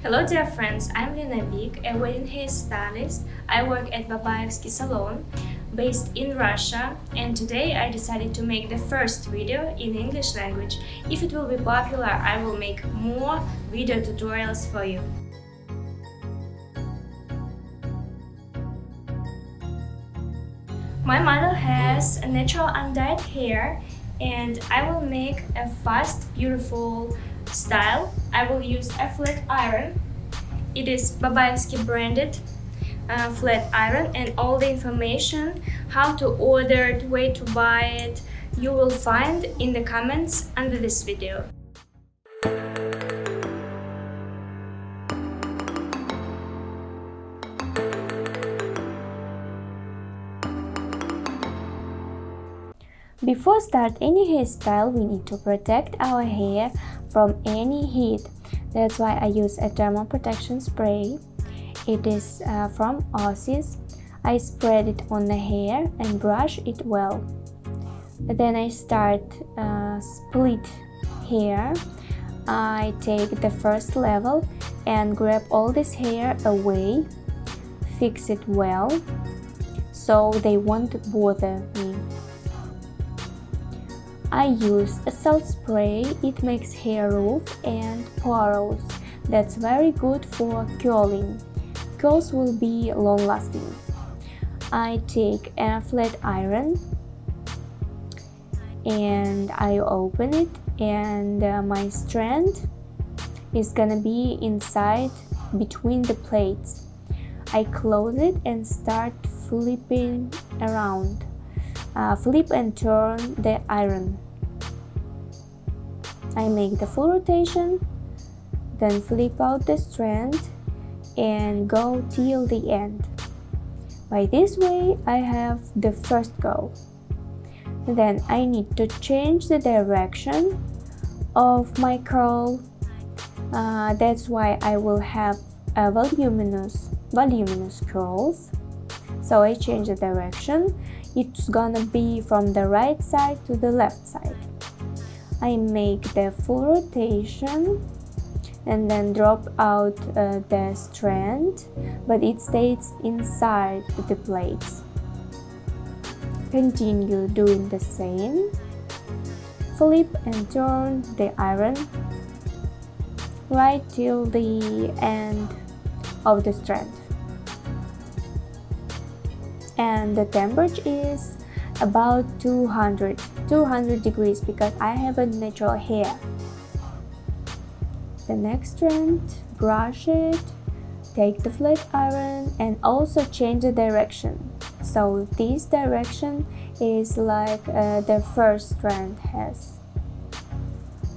Hello dear friends, I'm Lena Vik, a wedding hairstylist. I work at Babaevsky Salon, based in Russia, and today I decided to make the first video in English language. If it will be popular, I will make more video tutorials for you. My model has a natural undyed hair, and I will make a fast, beautiful style. I will use a flat iron. It is Babaevsky branded flat iron, and all the information, how to order it, where to buy it, you will find in the comments under this video. Before start any hairstyle, we need to protect our hair from any heat. That's why I use a thermal protection spray. It is from Osis. I spread it on the hair and brush it well. Then I start split hair. I take the first level and grab all this hair away, fix it well so they won't bother me. I use a salt spray. It makes hair rough and porous. That's very good for curling. Curls will be long lasting. I take a flat iron and I open it, and my strand is gonna be inside between the plates. I close it and start flipping around. Flip and turn the iron. I make the full rotation, then flip out the strand and go till the end. By this way, I have the first go. Then I need to change the direction of my curl. That's why I will have a voluminous curls. So I change the direction. It's gonna be from the right side to the left side. I make the full rotation and then drop out the strand, but it stays inside the plates. Continue doing the same. Flip and turn the iron right till the end of the strand. And the temperature is about 200 degrees because I have a natural hair. The next strand, brush it, take the flat iron and also change the direction. So this direction is like the first strand has.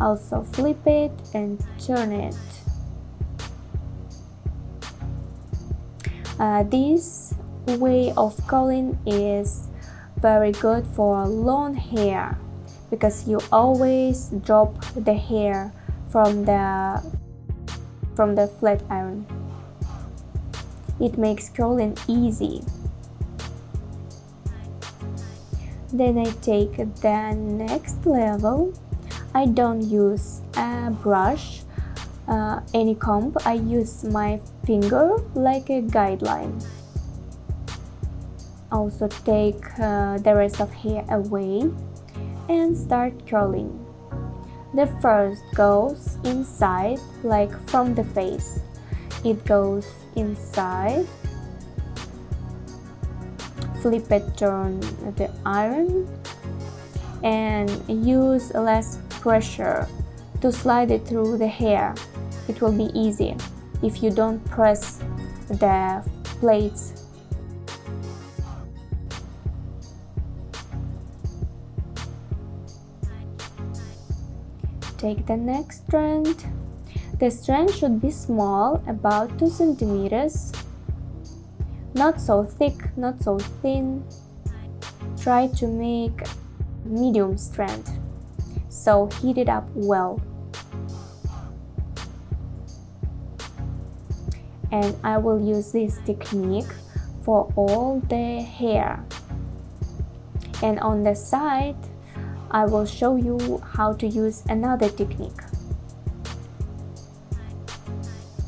Also flip it and turn it. This way of curling is very good for long hair because you always drop the hair from the flat iron. It makes curling easy. Then I take the next level. I don't use a brush, any comb. I use my finger like a guideline. Also take the rest of hair away and start curling. The first goes inside, like from the face. It goes inside. Flip it, turn the iron and use less pressure to slide it through the hair. It will be easy if you don't press the plates. Take the next strand. The strand should be small, about 2 centimeters. Not so thick, not so thin. Try to make medium strand. So heat it up well. And I will use this technique for all the hair. And on the side, I will show you how to use another technique.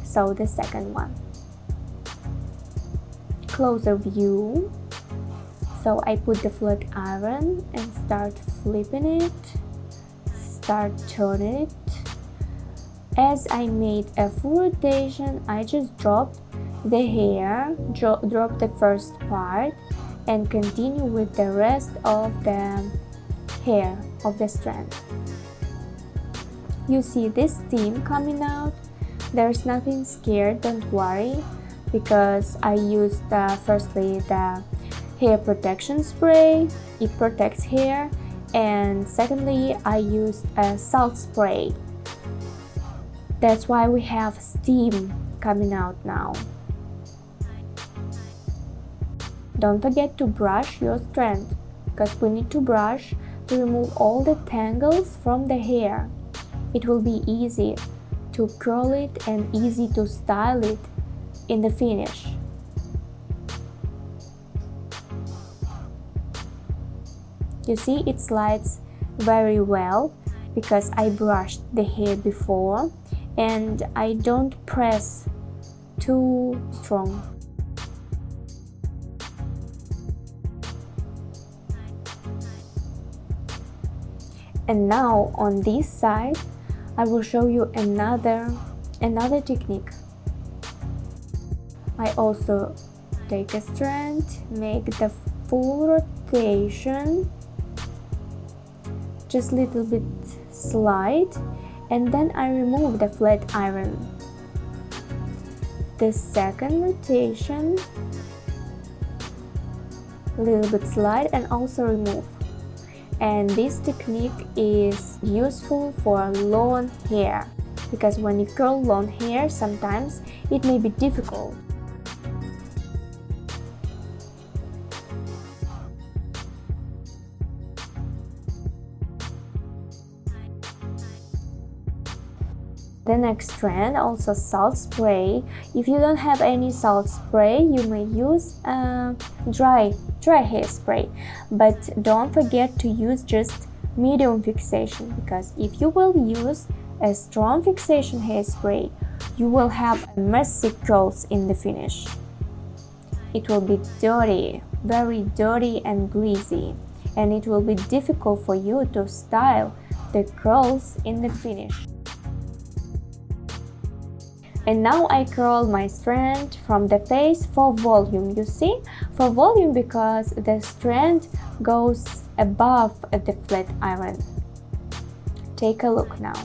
So the second one. Closer view. So I put the flat iron and start flipping it, start turning it. As I made a full rotation, I just dropped the hair, drop the first part, and continue with the rest of the hair of the strand. You see this steam coming out? There's nothing scared, don't worry, because I used firstly the hair protection spray, it protects hair, and secondly I used a salt spray. That's why we have steam coming out now. Don't forget to brush your strand, because we need to brush to remove all the tangles from the hair. It will be easy to curl it and easy to style it in the finish. You see, it slides very well because I brushed the hair before and I don't press too strong. And now on this side, I will show you another technique. I also take a strand, make the full rotation, just little bit slide, and then I remove the flat iron. The second rotation, little bit slide and also remove. And this technique is useful for long hair, because when you curl long hair, sometimes it may be difficult. The next trend, also salt spray. If you don't have any salt spray, you may use dry hairspray, but don't forget to use just medium fixation, because if you will use a strong fixation hairspray, you will have messy curls in the finish. It will be dirty, very dirty and greasy, and it will be difficult for you to style the curls in the finish. And now I curl my strand from the face for volume, you see? For volume, because the strand goes above the flat iron. Take a look now.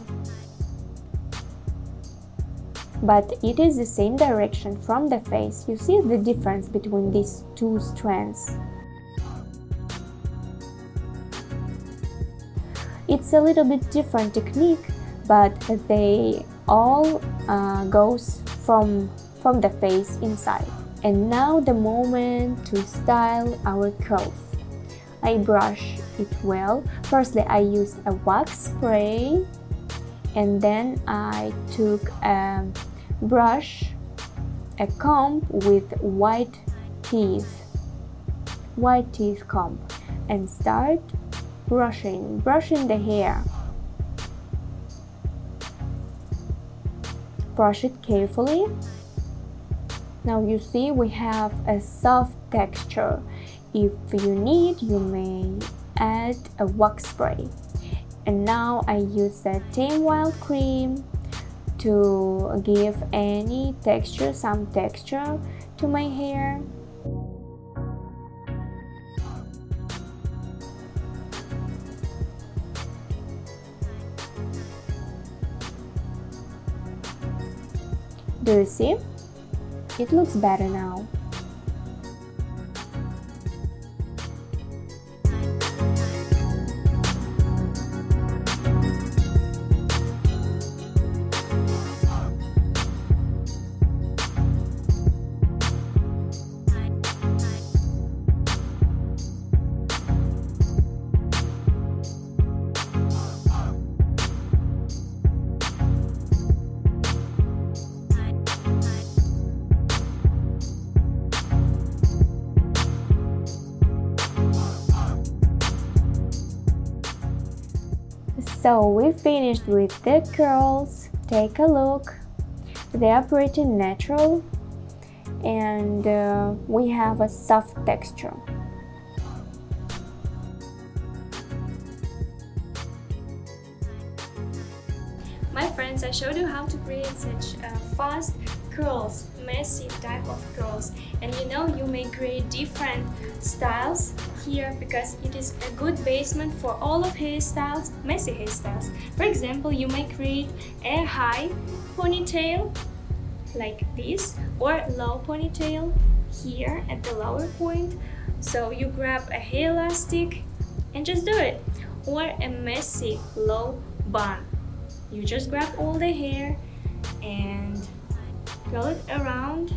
But it is the same direction from the face. You see the difference between these two strands. It's a little bit different technique, but they all goes from the face inside. And now the moment to style our curls. I brush it well. Firstly, I used a wax spray, and then I took a brush, a comb with white teeth comb, and start brushing the hair. Brush it carefully. Now you see we have a soft texture. If you need, you may add a wax spray. And now I use the Tame Wild Cream to give any texture, some texture to my hair. Do you see? It looks better now. So we finished with the curls. Take a look. They are pretty natural and we have a soft texture. My friends, I showed you how to create such fast curls, messy type of curls, and you know you may create different styles here because it is a good basement for all of hairstyles, messy hairstyles. For example, you may create a high ponytail like this or low ponytail here at the lower point. So you grab a hair elastic and just do it, or a messy low bun. You just grab all the hair and curl it around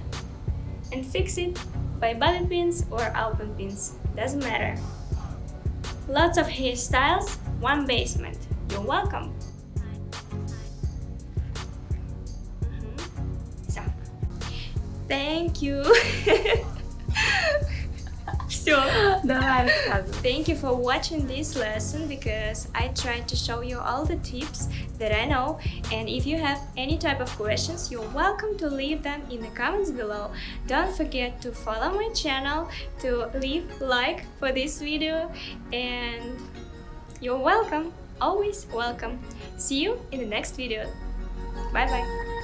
and fix it by bobby pins or alpen pins, doesn't matter. Lots of hairstyles, one basement. You're welcome. So, thank you. Thank you for watching this lesson because I tried to show you all the tips that I know, and if you have any type of questions, you're welcome to leave them in the comments below. Don't forget to follow my channel, to leave like for this video, and you're welcome, always welcome. See you in the next video. Bye bye.